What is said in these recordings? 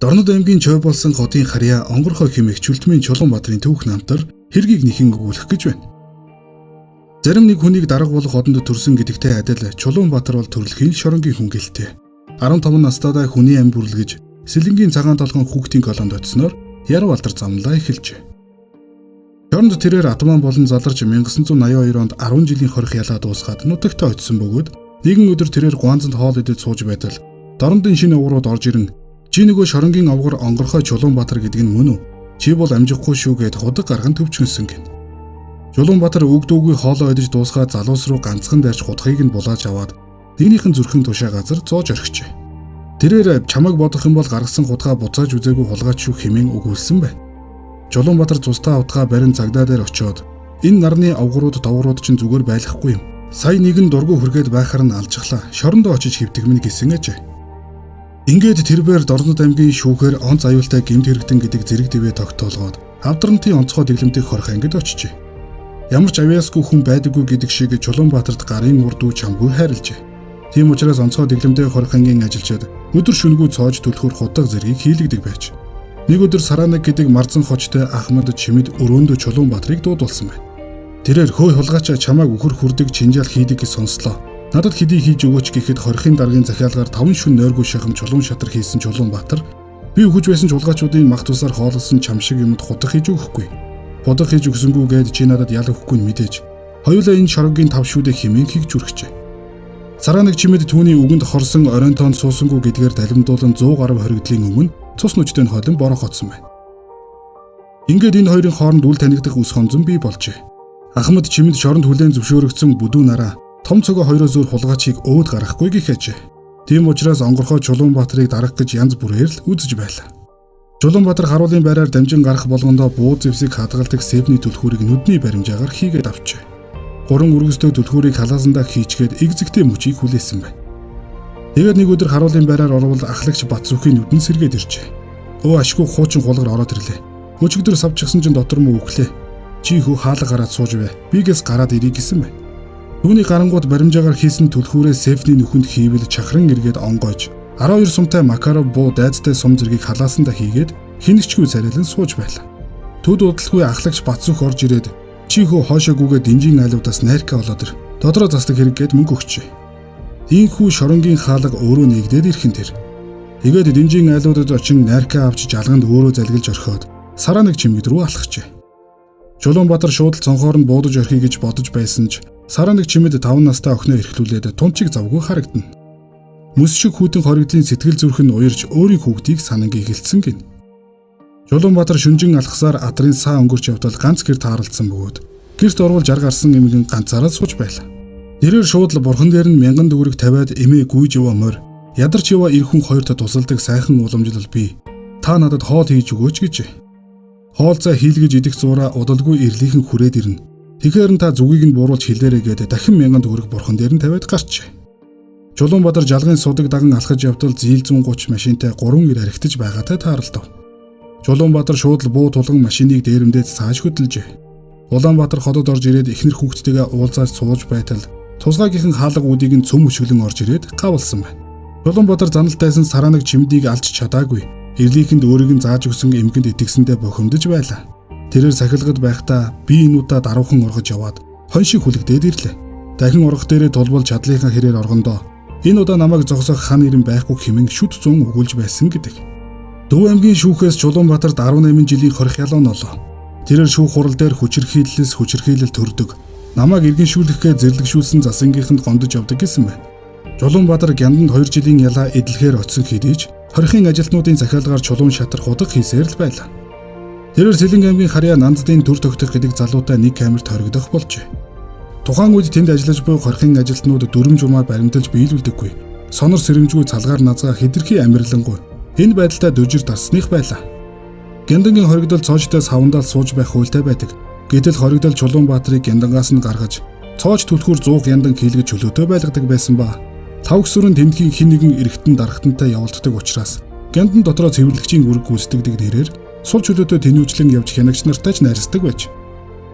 Дорнод аймгийн Чой болсон хотын харьяа онгорхой хэмээх Чүлтмийн Чулуунбаатарын түүх намтар хэргийг нэхэн өгүүлэх гэж байна. Зарим нэг хүнийг дарга болох одонд төрсөн гэдэгтэй адил Чулуунбаатар бол төрөлхийн шоронгийн хүн гэлтэй. 15 настайдаа хүний амь бүрлгэж Сэлэнгийн цагаан толгойн хүүхдийн колонд очсноор яруу алдар замлаа эхэлжээ. Шоронд тэрээр атман болон заларч 1982 онд 10 жилийн хорих ялаа дуусгаад нутагтаа очсон бөгөөд нэгэн өдөр тэрээр гуанзанд хоол идэж сууж байтал дорнодын шинэ оврууд орж ирэн "Чи нөгөө шоронгийн овгор онгорхой Чулуунбаатар гэдэг нь мөн үү? Чи бол амжихгүй шүү" гэд худаг гарган төвчгөнсөн гин. Чулуунбаатар өгдөөгүй хоолоо идэж дуусгаад залуус руу ганцхан дайрч хутгийг нь булааж аваад нэгнийхэн зүрхэн тушаа газар зоож орхижээ. Тэрээр "Чамайг бодох юм бол гаргасан хутгаа буцааж үзээгүй хулгайч шүү" хэмээн өгүүлсэн байна. Чулуунбаатар цустай утгаа барин цагдаа дээр очиод "Энэ нарны овгорууд товгорууд чинь зүгээр байхгүй юм. Сая нэгэн дургу хүргээд байхаар нь алжглаа. Шорондоо очиж хэвтэгмэн" гэсэн ээжээ. Ингээд тэрбээр Дорнод аймгийн шүүхээр онц аюултай гэмт хэрэгтэн гэдэг зэрэг дэвээ тогтоолгоод Авдрантын онцгой дэглэмтийн хорих ангид очижээ. Ямар ч авьяасгүй хүн байдаггүй гэдэг шиг Чулуунбаатарт гарын урд үе чамгүй хайрлжээ. Тийм учраас онцгой дэглэмтийн хорих ангийн ажилчид өдөр шөнөгүй цоож төлөхөр худаг зэргийг хийлэгдэг байж. Нэг өдөр Саранаг гэдэг марзан хочтой Ахмад Чимэд өрөөндөө Чулуунбаатарыг дуудулсан байна. Тэрээр "Хөөе хулгайч, чамайг үхэр хүрдэг чинжаал хийдэг гэж сонслоо. Надад хэдий хийж өгөөч" гэхэд хорихын даргын захиалгаар 5 шөнө нойргүй шахам чулуун шатар хийсэн Чулуунбаатар "Би өгөж байсан чулгайчуудын мах тусаар хооллсон чам шиг юмд хутах хийж өгөхгүй. Бодох хийж өгсөнгүү гээд чи надад ял өгөхгүй нь мэдээж. Хоёулаа энэ шоронгийн тав шүүдэ" хэмээн хийж үргэжээ. Саранаг Чимэд түүний үгэнд хорсон оройнтоон суусангүй гэдгээр далимдуулан 100 гаруй хоригдлын өмнө цус нүчтэй хоолн борох хотсон байна. Ингээд энэ хоёрын хооронд үл танигдах үс хонзон бий болжээ. Ахмад Чимэд шоронд хүлээн зөвшөөрөгдсөн бүдүү нараа том цогоо хоёроос өөр хулгайчийг өөд гаргахгүй гэхээжээ. Тийм учраас онгорхой Чулуунбаатарыг дарах гэж янз бүрээр л үзэж байлаа. Чулуунбаатар харуулын байраар дамжин гарах болгондоо буу зэвсэг хадгалдаг севний түлхүүрийг нүдний баримжаагаар хийгээд авчээ. 3 үргэстэй түлхүүрийг халаасандаа хийчгээд эгзэгтэй мөчийг хүлээсэн байна. Тэгээд нэг өдөр харуулын байраар орвол ахлагч Батсүхийн нүдэн сэргээд иржээ. "Өө ашгүй хуучин хулгар ороод ирлээ. Өчигдөр савчгсан чинь дотор муу өглөө. Чи хүү хаалга гараад сууж бай. Бигээс гараад ирэй" гэсэн байна. Түүний гарангууд баримжаагаар хийсэн түлхүүрээ сефний нүхэнд хийвэл чахран эргээд онгойж 12 сумтай Макаров буу дайцтай сум зэргийг халаасандаа хийгээд хинэгчгүй царайлан сууж байлаа. Төд удалгүй ахлагч Батсүх орж ирээд "Чи хөө хоошоогүйгээ динжийн айлуудаас найрка болоод ир. Додроо засдаг хэрэг" гээд мөнгө өгчээ. Ийхүү шоронгийн хаалга өөрөө нэгдээд ирхэн тэр. Тэгээд динжийн айлуудад очин найрка авч жалганд өөрөө залгилж орхиод Саранаг Чимэд рүү алхажээ. Чулуунбаатар шууд л цонхоор нь буудаж орхиё гэж бодож байсан ч Саранаг Чимэд 5 настай охиноо эрхлүүлээд тунчиг завгүй харагдана. Мэс шиг хүүтэн хоригдлын сэтгэл зүрх нь уярж өөрийн хүүхдийг сананг эхэлсэн гин. Чулуунбаатар шүнжин алхсаар адрын саа өнгөрч явтал ганц гэр тааралдсан бөгөөд гэрт орвол жар гарсан эмгэн ганцаараа сууж байлаа. Тэрээр шууд л бурхан дээр нь 1000 төгрөг тавиад эмээ гүйж яваа морь ядарч яваа эр хүн хоёртой тусалдаг сайхан уламжлал бий. "Та надад хоол хийж өгөөч" гэжээ. Хоолцоо хийлгэж идэх зураа удалгүй ирлийнхэн хүрээд ирнэ. Тэгэхээр та зүгийг нь бууруулж хэлээрэй гэдэг дахин 1000 төгрөг бурхан дээр нь тавиад гарчээ. Чулуунбаатар жалгын судаг даган алхаж явтал зийл 130 машинтай 3 эр архитаж байгаатай тааралдав. Чулуунбаатар шууд л буу тулган машиныг дээрэмдээд цааш хөдөлжээ. Улаанбаатар хотод орж ирээд эхнэр хүүхдтэйгээ уулзаж сууж байтал тусгаагийнхан хаалга үүдийг нь цөм өшгөлөн орж ирээд гавлсан байна. Чулуунбаатар заналтайсан Саранаг Чимдийг алж чадаагүй. Ирлийнхэнд өөрийг нь зааж өгсөн эмгэнд итгэсэндээ бохимдож байлаа. Тэрээр сахилгад байхдаа би энэ удаа даруухан ургаж яваад хон шиг хүлэгдээд ирлээ. Дахин ургах дээрээ тулбал чадлынхаа хэрээр оргондоо "Энэ удаа намайг зогсоох хан ирэн байхгүй" хэмээн шүт зүүн өгүүлж байсан гэдэг. Дүү аймгийн шүүхээс Чулуунбаатарт 18 жилийн хорих ялаа нолоо. Тэрээр шүүх хурал дээр хүчирхийллээс хүчирхийлэл төрдөг. Намайг иргэншүүлэхгээ зэрлэгшүүлсэн засангийнханд гондож явдаг гэсэн байна. Чулуунбаатар гянданд 2 жилийн ялаа эдлэхээр очсон хэдий ч хорихын ажилтнуудын захиалгаар чулуун шатар худаг хийсээр л байлаа. Тэрээр Сэлэнг аймгийн харьяа Нанддын төр тогтох гэдэг залуутай нэг камерт хоригдох болжээ. Тухайн үед тэнд ажиллаж буй хорихын ажилтнууд дүрм журмаар баримталж биелүүлдэггүй. Сонор сэрэмжгүй цалгаар назгаа хидэрхий амирлангуй. Энэ байдалтай дужир дарсных байлаа. Гяндангийн хоригдол цоочтой савандаал сууж байх хуультай байдаг. Гэтэл хоригдол Чулуунбаатарыг гяндангаас нь гаргаж цооч түлхүүр 100 гяндан хийлгэж чөлөөтэй байлгадаг байсан ба тавгсүрэн тэмдгийн хин нэгэн эргэтэн даргатантай явуулдаг учраас гяндан дотроо цэвэрлэгчийн үрг гүйцэтгэдэг дээрээр сул чөлөөтэй тэнүүжлэн явж хянагч нартай ч найрсдаг байж.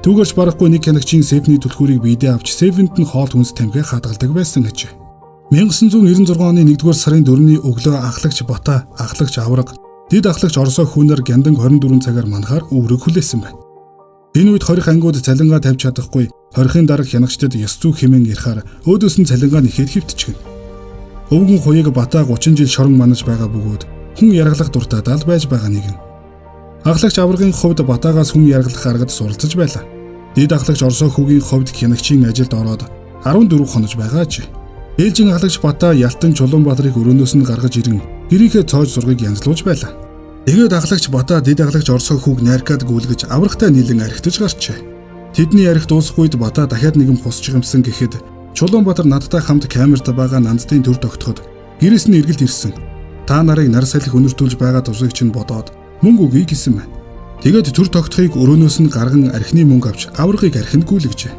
Түүгээрч барахгүй нэг хянагчийн сефний түлхүүрийг биедээ авч сефэнд нь хоол хүнс тамхи хадгалдаг байсан гэж. 1996 оны 1-р сарын 4-ний өглөө ахлагч Бата, ахлагч Авраг, Дэд ахлагч Оросоо хүүнээр гяндан 24 цагаар манахаар өврөг хүлээсэн байна. Энэ үед хорих ангууд цалингаа тавьж чадахгүй хорихын дарга хянагчдад ёс зүй хэмээн ярихаар өөдөөс нь цалингаа нэхэд хөвтчихгэн. Өвгөн хуйг Батаа 30 жил шорон манаж байгаа бөгөөд хүн яргалах дуртай дал байж байгаа нэгэн. Ахлагч аваргын хувьд Батаагаас хүн яргалах аргад суралцж байлаа. Дэд ахлагч Оросоо хүүгийн хувьд хянагчийн ажилд ороод 14 хонож байгаа ч. Ээлжин ахлагч Батаа Ялтан Чулуунбаатарыг өрөөнөөс нь гаргаж ирэн гэрийнхээ цоож зургийг янзлуулж байлаа. Тэгээд ахлагч Батаа дэд ахлагч Оросоо хүүг найркад гүйлгэж аврагтай нийлэн архитаж гарчээ. Тэдний архит дуусах үед Батаа дахиад нэгэн хусч гэмсэн гэхэд Чулуунбаатар надтай хамт камерт байгаа Нанддын төр тогтоход гэрээс нь эргэлт ирсэн. Та нарыг нар салхи өнөртүүлж байгаа тусыг чинь бодоод мөнгө өгье гэсэн байна. Тэгээд төр тогтохыг өрөөнөөс нь гарган архины мөнгө авч аврагыг архинд гүйлгэжээ.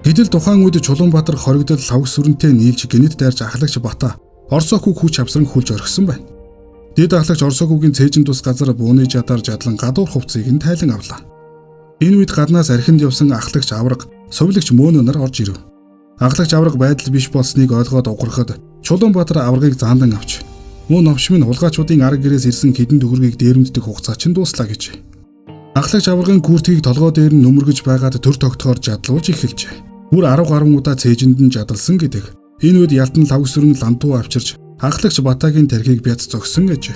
Гэтэл тухайн үед Чулуунбаатар хоригдол лавг сүрэнтэй нийлж гинэд дайрч ахлагч Батаа Оросоо хүүг хүч авсран хүлж орхисон байна. Дэд ахлагч Оросоо хүүгийн цээжин тус газар бууны жадар жадлан гадуур хувцсыг нь тайлан авлаа. Энэ үед гаднаас архинд явсан ахлагч авраг, совилагч Мөөнө нар орж ирэв. Ахлагч авраг байдал биш болсныг ойлгоод уграхад Чулуунбаатар аврагыг заандан авч мөн новш минь хулгайчуудын арга гэрээс ирсэн хэдэн төгрөгийг дээрэмддэг хугацаа чинь дуслаа гэж. Ахлагч аврагын гүртгийг толгой дээр нь нүмергэж байгаад төр тогтохоор жадлуулж эхэлжээ. Бүр 10 гаруй удаа цээжинд нь жадалсан гэдэг. Энэ үед Ялтан лавг сүрэн лантуу авчирч ахлагч Батаагийн тархийг бяц зогсон гэж.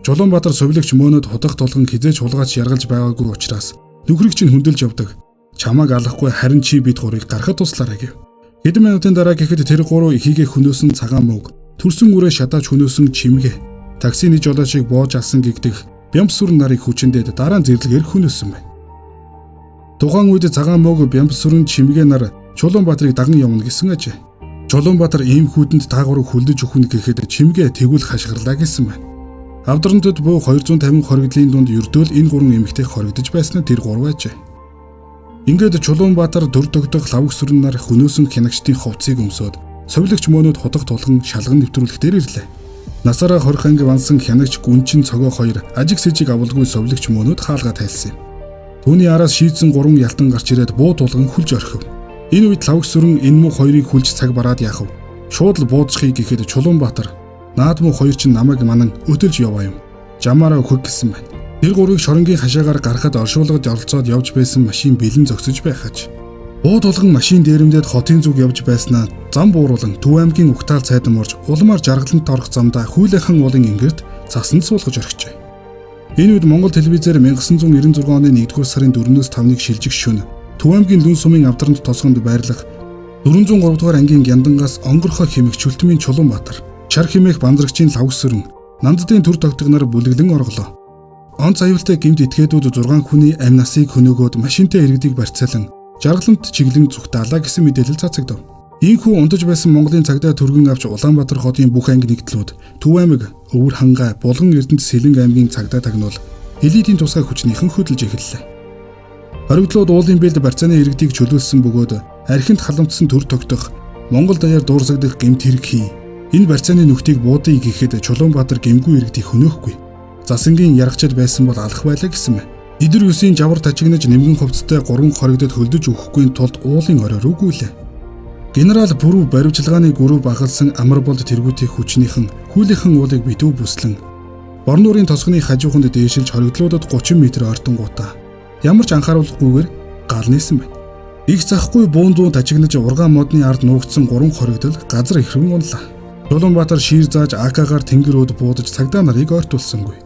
Чулуунбаатар совилагч Мөөнөд худах тулган хизээж хулгайч яргалж байгаагүй учраас нөхрийг чинь хөндлөж явдаг. Чамааг алахгүй харин чи бид гурыг гарахад туслаарай гэв. Хэдэн минутын дараа гэхэд тэр гурав ихийгээ хөнөөсөн цагаан мөг, төрсөн үрээ шатааж хөнөөсөн чимгээ, таксины жолоочийг боож алсан гэгдэх Бямс сүрэн нарыг хүчиндээд дараа нь зэрлэгээр хөнөөсөн байна. Тухайн үед цагаан мөг Бямс сүрэн чимгээ нар Чулуунбаатарыг даган явна гэсэн ажээ. Чулуунбаатар ийм хүүдэнд таагуурыг хүлдэж өгнө гэхэд чимгээ тэгвэл хашгирлаа гэсэн байна. Авдрантад буй 250 хоригдлын дунд ердөөл энэ гурван эмэгтэй хоригдож байснаа тэр гурав ажээ. Ингээд Чулуунбаатар төр тогтох лавг сүрэн нар хөнөөсөн хянагчдын хувцсыг өмсөөд совилагч Мөөнөд худах тулган шалган нэвтрүүлэх дээр ирлээ. Насаараа 20 анги вансан хянагч Гүнчин цогоо хоёр ажиг сэжиг авалгүй совилагч Мөөнөд хаалгаа тайлсан юм. Түүний араас шийдсэн 3 ялтан гарч ирээд буу тулган хүлж орхив. Энэ үед лавг сүрэн энэ муу хоёрыг хүлж цаг бараад яахав. Шууд л буудчихъя гэхэд Чулуунбаатар наад муу хоёр чинь намайг манан өтөлж яваа юм. Жамаараа өгөх гэсэн байна. Тэр гурвыг шоронгийн хашаагаар гарахад оршуулгад оролцоод явж байсан машин бэлэн зогсож байхаж. Буу тулган машин дээрэмдээд хотын зүг явж байснаа зам бууруулан Төв аймгийн Угтаал цайдан орж улмаар жаргаланд орох замдаа Хүйлэхэн уулын ингэрд цасанд суулгаж орхижээ. Энэ үед Монгол телевизээр 1996 оны 1-р сарын 4-өөс 5-ыг шилжих шөнө Төв аймгийн Лүн сумын авдаранд тосгонд байрлах 403 дугаар ангийн Гяндангаас онгорхой хэмээх Чүлтмийн Чулуунбаатар, Чар хэмээх Банзрагчийн лавг сүрэн, Нанддын төр тогтгоноор бүлэглэн орглоо. Онц аюултай гэмт этгээдүүд 6 хүний амь насыг хөнөөгөөд машинтай иргэдийг барьцаалан жаргаланд чиглэн зүгтаалаа гэсэн мэдээлэл цацагдав. Ийхүү унтаж байсан Монголын цагдаа түргэн авч Улаанбаатар хотын бүх анги нэгдлүүд Төв аймаг, Өвөр хангай, Булган Эрдэнэт Сэлэнг аймгийн цагдаа тагнуул элитийн тусгай хүчнийхэн хөдөлж эхэллээ. Хоригдлууд уулын бэлд барьцааны иргэдийг чөлөөлсөн бөгөөд архинд халамтсан төр тогтох Монгол даяар дуурсагдах гэмт хэрэг хий. Энэ барьцааны нүхтийг буудъя гэхэд Чулуунбаатар гэмгүй иргэдийг хөнөөхгүй. Засангийн яргачд байсан бол алах байлаа гэсэн мэ. Идэр юусын жавар тажигнаж нэмгэн хувцастай 3 хоригдод хөлдөж өгөхгүй тулд уулын оройр үгүүлээ. Генерал Бүрүү баримчилгааны гүрүү багалсан амар болд тэргүүтийн хүчнийхэн Хүйлэхэн уулыг битүү бүслэн Борнуурын тосгоны хажууханд дээшилж хоригдлуудад 30 м ордонгуудаа ямар ч анхааруулахгүйгээр гал нээсэн байна. Их захгүй буундуу тажигнаж ургаан модны ард нуугдсан 3 хоригдол газар ихрэн унлаа. Чулуунбаатар шиир зааж АК-гаар тэнгэр өөд буудаж цагдаа нарыг ойртуулсангүй.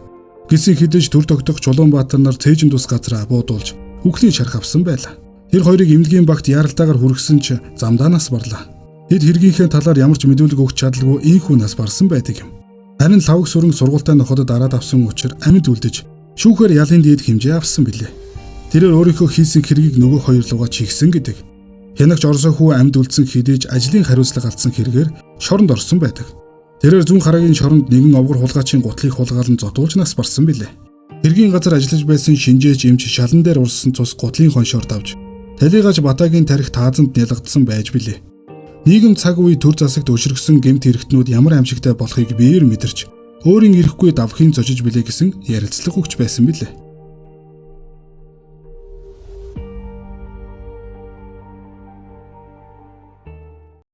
Гисэн хідэж төр тогтох Чулуунбаатар нар цээжин тус газраа буудуулж үхлийн шарх авсан байлаа. Тэр хоёрыг эмнэлгийн багт яаралтайгаар хүргэсэн ч замдаа нас барлаа. Тэд хэргийнхээ талаар ямар ч мэдүүлэг өгч чадалгүй ийхүү нас барсан байдаг юм. Харин лавг сүрэн сургуультай ноход дараад авсан учраас амьд үлдэж шүүхээр ялын дээд хэмжээ авсан билээ. Тэрээр өөрийнхөө хийсэн хэргийг нөгөө хоёр лугаа чигсэн гэдэг. Хянагч Оросоо хүү амьд үлдсэн хідэж ажлын хариуцлага алдсан хэрэгээр шоронд орсон байдаг. Тэрээр зүүн харагийн шоронд нэгэн овгор хулгайчийн гутлыг хулгаалan зодуулж нас барсан билээ. Хэргийн газар ажиллаж байсан шинжээч эмч шалан дээр урссан цус гутлын хоншоор давж талигаж Батаагийн тарих таазанд нялгдсан байж билээ. Нийгэм цаг үе төр засагт өшрөгсөн гэмт хэрэгтнүүд ямар амжигтай болохыг биеэр мэдэрч өөрийн ирэхгүй давхын зожиж билээ гэсэн ярилцлага өгч байсан билээ.